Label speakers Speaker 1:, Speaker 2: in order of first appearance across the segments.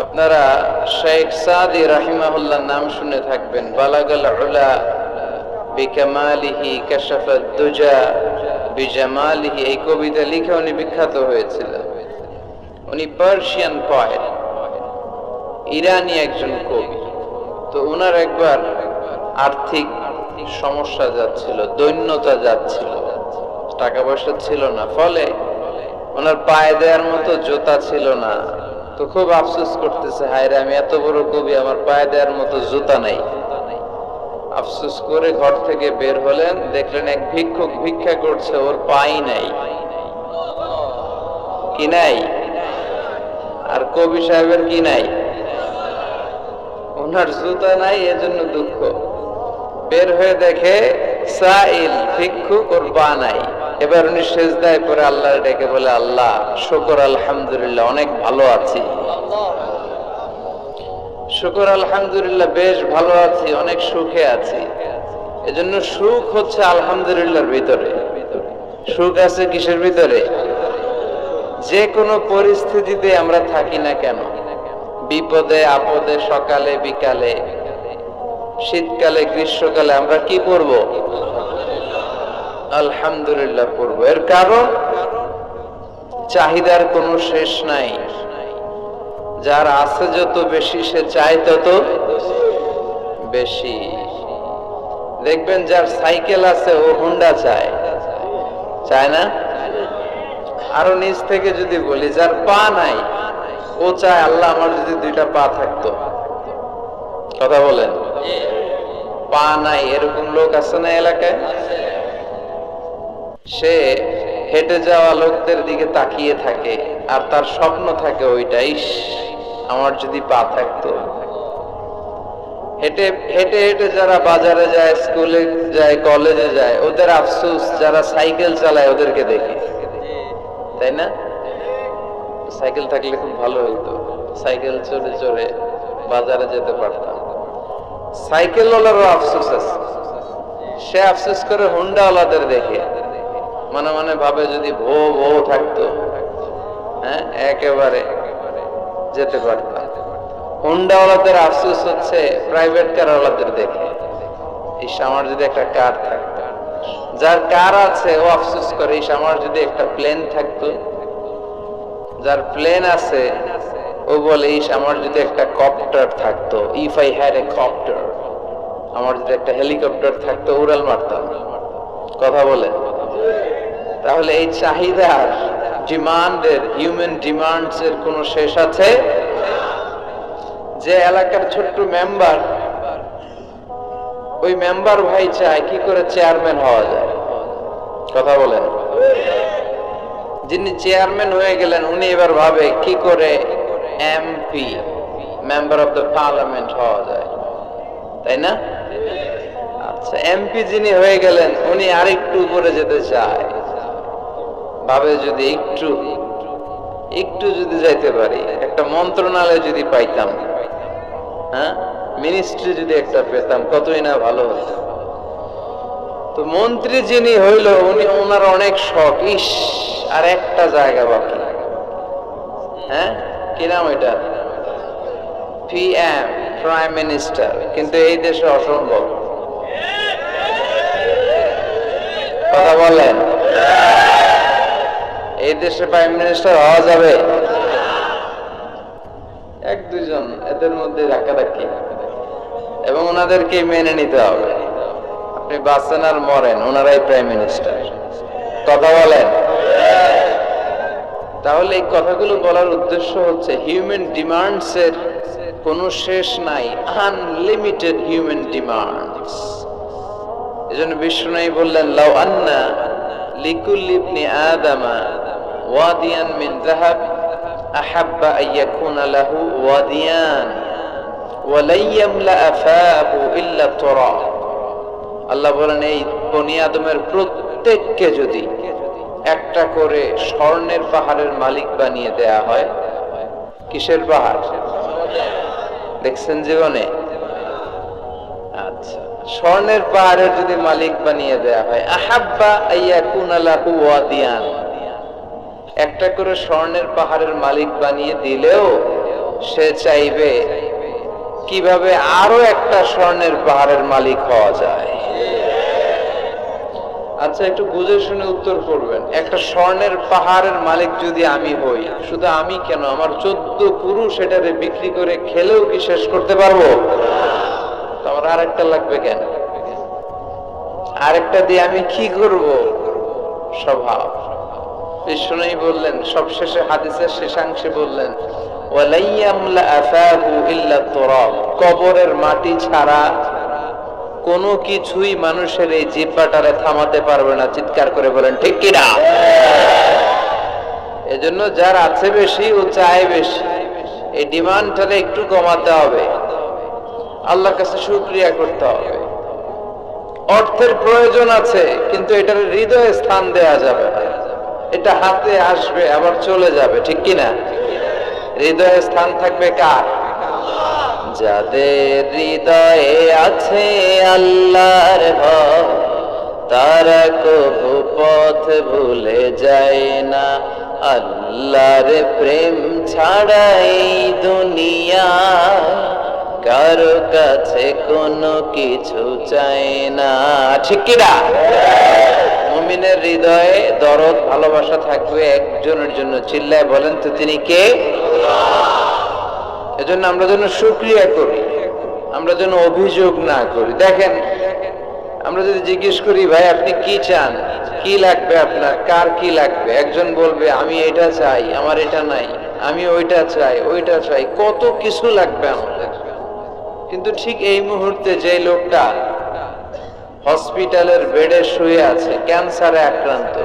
Speaker 1: আপনারা শেখ সাদি রাহিমাহুল্লাহ নাম শুনে থাকবেন। বালাগাল উলা বিকামালিহি কাশাফাদ দুজা বিজামালিহি, এই কবিতা লিখে উনি বিখ্যাত হয়েছিলেন। উনি পার্সিয়ান পয়েট, ইরানি একজন কবি। তো উনার একবার আর্থিক সমস্যা যাচ্ছিল, দৈন্যতা যাচ্ছিল, টাকা পয়সা ছিল না, ফলে ওনার পায়ে দেওয়ার মতো জুতা ছিল না। তো খুব আফসোস করতেছে, হায় রে, আমি এত বড় কবি, আমার পায়ে দেওয়ার মতো জুতা নাই। আফসোস করে ঘর থেকে বের হলেন, দেখলেন এক ভিক্ষুক ভিক্ষা করছে, ওর পাই নাই। কি নাই? আর কবি সাহেবের কি নাই? ওনার জুতা নাই, এজন্য দুঃখ। বের হয়ে দেখে সাইল ভিক্ষুক, ওর পা নাই। এবার উনি সেজদায় পড়ে আল্লাহর ডেকে বলে, আল্লাহ শুকর আলহামদুলিল্লাহ, অনেক ভালো আছি। শুকর আলহামদুলিল্লাহ, বেশ ভালো আছি, অনেক সুখে আছি। এজন্য সুখ হচ্ছে আলহামদুলিল্লাহর ভিতরে। সুখ আছে কিসের ভিতরে? যে কোনো পরিস্থিতিতে আমরা থাকি না কেন, বিপদে আপদে, সকালে বিকালে, শীতকালে গ্রীষ্মকালে, আমরা কি করব? আলহামদুলিল্লাহ পড়ব। এর কারণ চাহিদার কোনো শেষ নাই। যার আছে যত বেশি, সে চায় তত বেশি। দেখবেন যার সাইকেল আছে, ও হুন্ডা চায়, চায় না? আরো নিচ থেকে যদি বলি, যার পা নাই, ও চায় আল্লাহ আমার যদি দুইটা পা থাকতো। কথা বলেন। পা নাই এরকম লোক আছে না এলাকায়? সে হেঁটে যাওয়া লোকদের দিকে তাকিয়ে থাকে, আর তার স্বপ্ন থাকে ওইটাই, আমার যদি পা থাকতো। হেঁটে হেঁটে হেঁটে যারা বাজারে যায়, স্কুলে যায়, কলেজে যায়, ওদের আফসোস যারা সাইকেল চালায় ওদেরকে দেখে, তাই না? সাইকেল থাকলে খুব ভালো হইতো, সাইকেল চড়ে চড়ে বাজারে যেতে পারতাম। সাইকেল ওয়ালারও আফসোস আছে, সে আফসোস করে হুন্ডা ওয়ালাদের দেখে, মনে মনে ভাবে যদি ভো ভো থাকতো, হ্যাঁ, একেবারে যেতে পারতাম। হুন্ডা ওয়ালাদের আফসোস হচ্ছে প্রাইভেট কার ওয়ালাদের দেখে, ইস আমার যদি একটা কার থাকতো। যার কার আছে ও আফসোস করে, ইস আমার যদি একটা প্লেন থাকতো। যার প্লেন আছে ও বলে, ইস আমার যদি একটা কপ্টার থাকতো, if I had a copter, আমার যদি একটা হেলিকপ্টার থাকতো, উড়াল মারতাম। কথা বলে। তাহলে এই চাহিদার, ডিমান্ডের, হিউম্যান ডিমান্ডস এর কোন শেষ আছে? যে এলাকার ছোট্ট মেম্বার, ওই মেম্বার ভাই চায় কি করে চেয়ারম্যান হওয়া যায়। কথা বলেন। যিনি চেয়ারম্যান হয়ে গেলেন, উনি এবার ভাবে কি করে MP, member of the parliament হওয়া যায়, তাই না? আচ্ছা, এমপি যিনি হয়ে গেলেন, উনি আরেকটু উপরে যেতে চায়, ভাবে যদি একটু একটু যদি যাইতে পারি, একটা মন্ত্রণালয় যদি পাইতাম, হ্যাঁ, মিনিস্ট্রি যদি একটা পেতাম, কতই না ভালো হতো। তো মন্ত্রী যিনি হইল, উনি, ওনার অনেক শখ, ইস আর একটা জায়গা বাকি, হ্যাঁ, কি নাম ওইটা? PM, prime minister. কিন্তু এই দেশে অসম্ভব। কথা বলেন। এই দেশে প্রাইম মিনিস্টার হওয়া যাবে? এক দুইজন, এদের মধ্যে ধাক্কাধাক্কি, এবং ওনাদেরকে মেনে নিতে হবে। আপনি বাঁচেন আর মরেন, ওনারাই প্রাইম মিনিস্টার। কথা বলেন। তাহলে এই কথাগুলো বলার উদ্দেশ্য হচ্ছে, হিউম্যান ডিমান্ডস এর কোনো শেষ নাই, আনলিমিটেড হিউম্যান ডিমান্ডস। এজন্য বিষ্ণু বললেন, লাউ আন্না লিকুল্লি ইবনি আদামা ওয়াদিয়ান মিন যাহাব আহাব্বা আইয়াকুনা লাহু ওয়াদিয়ান ওয়া লা ইয়ামলা ফাহু ইল্লা তুরাব। আল্লাহ বলেন, এই বনি আদমের প্রত্যেককে যদি একটা করে স্বর্ণের পাহাড়ের মালিক বানিয়ে দেয়া হয়। কিসের পাহাড় দেখছেন জীবনে? আচ্ছা, স্বর্ণের পাহাড়ের যদি মালিক বানিয়ে দেয়া হয়, আহাব্বা আইয়াকুনা লাহু ওয়াদিয়ান, একটা করে স্বর্ণের পাহাড়ের মালিক বানিয়ে দিলেও সে চাইবে কিভাবে আরো একটা স্বর্ণের পাহাড়ের মালিক হওয়া যায়। আচ্ছা, একটু বুঝে শুনে উত্তর করবেন। একটা স্বর্ণের পাহাড়ের মালিক যদি আমি হই, শুধু আমি কেন, আমার 14 পুরুষ এটারে বিক্রি করে খেলেও কি শেষ করতে পারবো? তো আমার আরেকটা লাগবে কেন? আরেকটা দিয়ে আমি কি করব? স্বভাব। বিষ্ণু বললেন, সবশেষে হাদিসের শেষাংশে বললেন, ওয়ালাইয়ামলা আফাহু ইল্লা তুরাব, কবরের মাটি ছাড়া কোনো কিছুই মানুষের এই জিহ্বাটারে থামাতে পারবে না। চিৎকার করে বলেন ঠিক কি না? এজন্য যার আছে বেশি ও চায় বেশি, এই ডিমান্ডটারে একটু কমাতে হবে, আল্লাহর কাছে শুকরিয়া করতে হবে। অর্থের প্রয়োজন আছে, কিন্তু এটার হৃদয়ে স্থান দেয়া যাবে না। এটা হাতে আসবে আবার চলে যাবে, ঠিক কি না? হৃদয়ে স্থান থাকবে কার? যাদের হৃদয়ে আছে আল্লাহর ভয়, তারা কবু পথ ভুলে যায় না। আল্লাহর প্রেম ছাড়া এই দুনিয়া কারো কাছে কোনো কিছু চায় না, ঠিক কি না? মুমিনের হৃদয়ে দরদ ভালোবাসা থাকবে একজনের জন্য। চিল্লায় বলেন তো তিনি কে? এজন্য আমরা যেন শুকরিয়া করি, আমরা যেন অভিযোগ না করি। দেখেন, আমরা যদি জিজ্ঞেস করি, ভাই আপনি কি চান, কি লাগবে আপনার, কার কি লাগবে, একজন বলবে আমি এটা চাই, আমার এটা নাই, আমি ওইটা চাই, ওইটা চাই, কত কিছু লাগবে আমাদের। কিন্তু ঠিক এই মুহূর্তে যে লোকটা হসপিটালের বেডে শুয়ে আছে, ক্যান্সারে আক্রান্ত,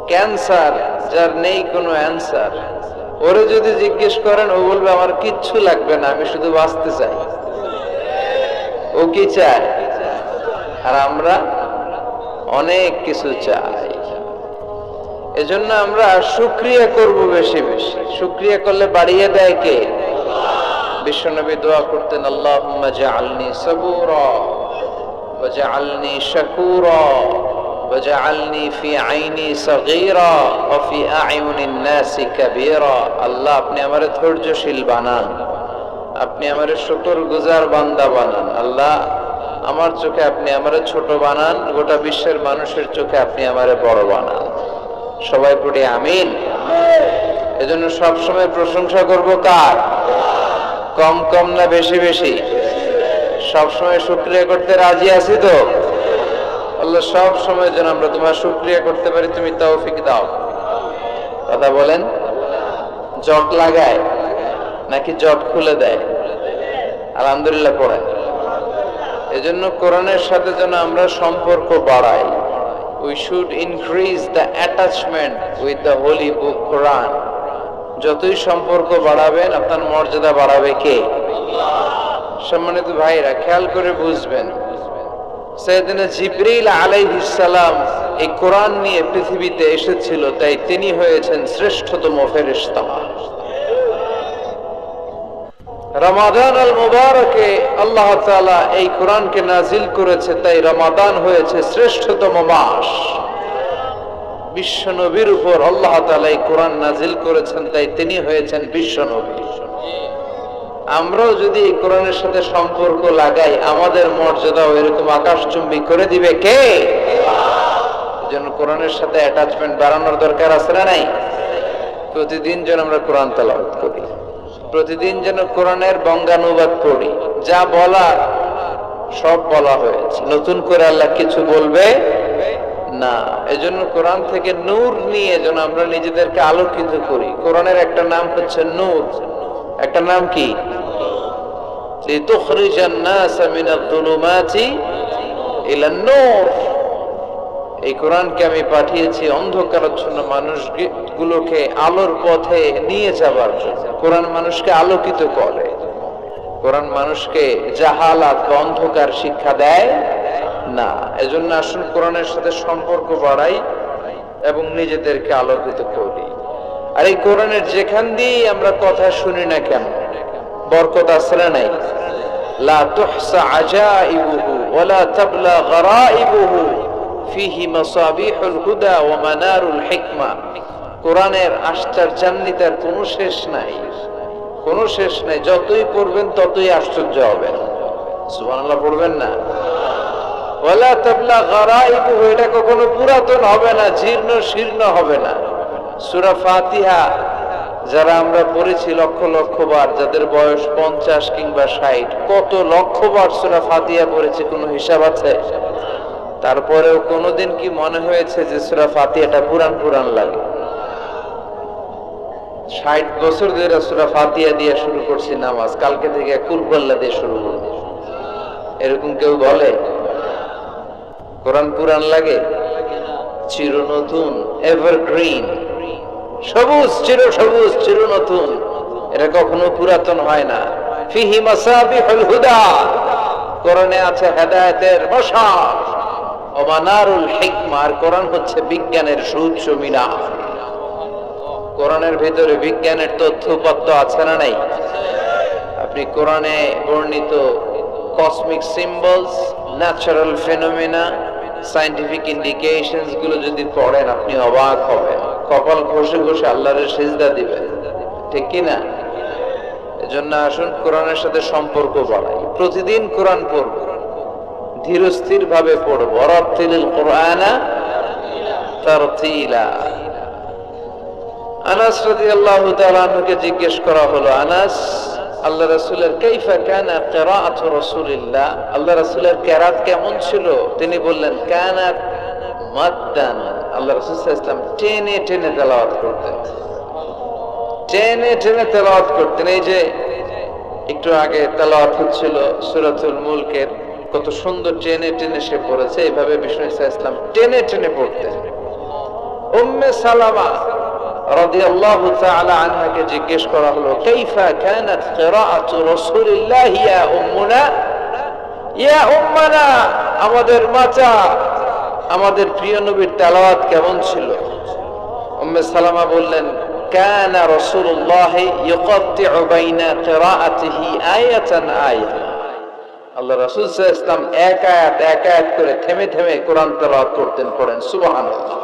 Speaker 1: ক্যান্সার যার নেই কোনো অ্যান্সার, ওরে যদি জিজ্ঞেস করেন, ও বলবে আমার কিচ্ছু লাগবে না, আমি শুধু বাঁচতে চাই। ও কি চায়? আর আমরা অনেক কিছু চাই। এজন্য আমরা শুকরিয়া করব বেশি বেশি। শুকরিয়া করলে বাড়িয়ে দেয় কে? বিশ্বনবী দোয়া করতেন, আল্লাহুম্মা জাআলনি সাবুরা ওয়া জাআলনি শাকুরা ওয়া জাআলনি ফি আইনি সাগীরা ওয়া ফি আ'ইউনিন নাসি কাবীরা। আল্লাহ, আপনি আমারে ধৈর্যশীল বানান, আপনি আমারে শুকরগুজার বান্দা বানান। আল্লাহ, আমার চোখে আপনি আমারে ছোট বানান, গোটা বিশ্বের মানুষের চোখে আপনি আমারে বড় বানান। সবাই পড়ি আমিন। এজন্য সব সময় প্রশংসা করব কার? কম কম না বেশি বেশি? সব সময় শুকরিয়া করতে রাজি আছি তো? আল্লাহ সব সময় যেন আমরা তোমার শুকরিয়া করতে পারি, তুমি তৌফিক দাও। কথা বলেন। জট লাগায় নাকি জট খুলে দেয়? আলহামদুলিল্লাহ পড়েন। এজন্য কোরআনের সাথে যেন আমরা সম্পর্ক বাড়াই। We should increase the attachment with the holy book Quran. যতই সম্পর্ক বাড়াবেন, আপনার মর্যাদা বাড়াবে কে? সম্মানিত ভাইরা, খেয়াল করে বুঝবেন, সাইয়েদনা জিবরিল আলাইহিস সালাম এই কোরআন নিয়ে পৃথিবীতে এসেছিল, তাই তিনি হয়েছেন শ্রেষ্ঠতম ফেরেশতা। রমাদান আল মুবারকে আল্লাহ তাআলা এই কোরআনকে নাজিল করেছে, তাই রমাদান হয়েছে শ্রেষ্ঠতম মাস। বিশ্ব নবীর উপর আল্লাহ তাআলা এই কোরআন নাজিল করেছেন, তাই তিনি হয়েছেন বিশ্ব নবী। আমরাও যদি এই কোরআনের সাথে সম্পর্ক লাগাই, আমাদের মর্যাদাও এরকম আকাশচুম্বী করে দিবে কে? যেন কোরআনের সাথে অ্যাটাচমেন্ট বাড়ানোর দরকার আছে না নাই? প্রতিদিন যেন আমরা কোরআন তেলাওয়াত করি, প্রতিদিন যেন কোরআনের বঙ্গানুবাদ পড়ি। যা বলার সব বলা হয়েছে, নতুন করে আল্লাহ কিছু বলবে না। এজন্য কোরআন থেকে নূর নিয়ে যেন আমরা নিজেদেরকে আলোকিত করি। কোরআনের একটা নাম হচ্ছে নূর, একটা নাম কি? লিতুখরিজান নাস মিনাল যুলুমাতি ইলান নূর। এই কোরআনকে আমি পাঠিয়েছি অন্ধকারাচ্ছন্ন মানুষগুলোকে আলোর পথে নিয়ে যাবার জন্য। কোরআন মানুষকে আলোকিত করে, কোরআন মানুষকে জাহালাত বা অন্ধকার শিক্ষা দেয় না। এজন্য আসুন কোরআনের সাথে সম্পর্ক বাড়াই এবং নিজেদেরকে আলোকিত করি। আর এই কোরআনের যেখান দিয়েই আমরা কথা শুনি না কেন, বরকত আছে না নাই? লা তুহসা আজাইবুহু ওয়ালা তাবলা গরাইবুহু ফিহি মাসাবিহুল হুদা ওয়া মানারুল হিকমা। কোরআনের আশ্চর্যান্বিতার কোনো শেষ নাই, কোনো শেষ নাই, যতই পড়বেন ততই আশ্চর্য হবেন। সুবহানাল্লাহ পড়বেন না? ওয়ালা তাবলা গারাইবুহু, এটা কখনো পুরাতন হবে না, জীর্ণ শীর্ণ হবে না। সূরা ফাতিহা যারা আমরা পড়েছি লক্ষ লক্ষ বার, যাদের বয়স 50 কিংবা 60, কত লক্ষ বার সূরা ফাতিহা পড়েছে, কোনো হিসাব আছে? তারপরেও কোনোদিন কি মনে হয়েছে যে সূরা ফাতিহাটা পুরান পুরান লাগে? 60 বছর ধরে সূরা ফাতিহা দিয়ে শুরু করছি নামাজ, কালকে থেকে কুল হুয়াল্লাহ দিয়ে শুরু করব, এরকম কেউ বলে? কোরআন পুরান লাগে? চির নতুন, এভারগ্রিন, সবুজ, চির সবুজ, চির নতুন, এটা কখনো পুরাতন হয় না। ফিহি মাসাবিহুল হুদা, কোরআনে আছে হেদায়েতের মশাল, ওয়া মানারুল হিকমা, আর কোরআন হচ্ছে বিজ্ঞানের সুউচ্চ মিনার। কোরআনের ভিতরে বিজ্ঞানের তথ্যপত্র আছে না নাই? আপনি কোরআনে বর্ণিত cosmic symbols, natural phenomena, scientific indications গুলো যদি পড়েন আপনি অবাক হবেন, কপাল ঘষে ঘষে আল্লাহর সিজদা দিবেন, ঠিক কি না? এজন্য আসুন কোরআনের সাথে সম্পর্ক বাড়াই, প্রতিদিন কোরআন পড়ব, ধীরস্থির ভাবে পড়ব। ওয়ারাতিলিল কুরআনা তারতিলা। আনাস রাদিয়াল্লাহু তাআলা আনহুকে জিজ্ঞেস করা হলো, আনাস, আল্লাহ রাসূলের কাইফা কানা কিরাআতু রাসূলিল্লাহ, আল্লাহ রাসূলের কিরাত কেমন ছিল? তিনি বললেন, কানাত মাদ্দান, আল্লাহ রাসূল সাল্লাল্লাহু আলাইহি ওয়াসাল্লাম টেনে টেনে তেলাওয়াত করতেন, টেনে টেনে তেলাওয়াত করতেন। এই যে একটু আগে তেলাওয়াত হচ্ছিল সূরাতুল মুলকের, কত সুন্দর টেনে টেনে সে পড়েছে, এইভাবে বিষ্ণু সাল্লাল্লাহু আলাইহি ওয়াসাল্লাম টেনে টেনে পড়তেন। উম্মে সালামা রাদিয়াল্লাহু তাআলা আনহাকে জিজ্ঞেস করা হলো, কাইফা কানাত কিরাআতু রাসূলিল্লাহ ইয়া উম্মুনা, ইয়া উম্মানা, আমাদের মাতা, আমাদের প্রিয় নবীর তেলাওয়াত কেমন ছিল? উম্মে সালামা বললেন, কানা রাসূলুল্লাহ ইউকাত্তিউ বাইনা কিরাআতিহি আয়াতান আয়া, আল্লাহ রাসূল সাল্লাল্লাহু আলাইহি ওয়াসাল্লাম এক আয়াত এক আয়াত করে থেমে থেমে কোরআন তেলাওয়াত করতেন। পড়েন সুবহানাল্লাহ।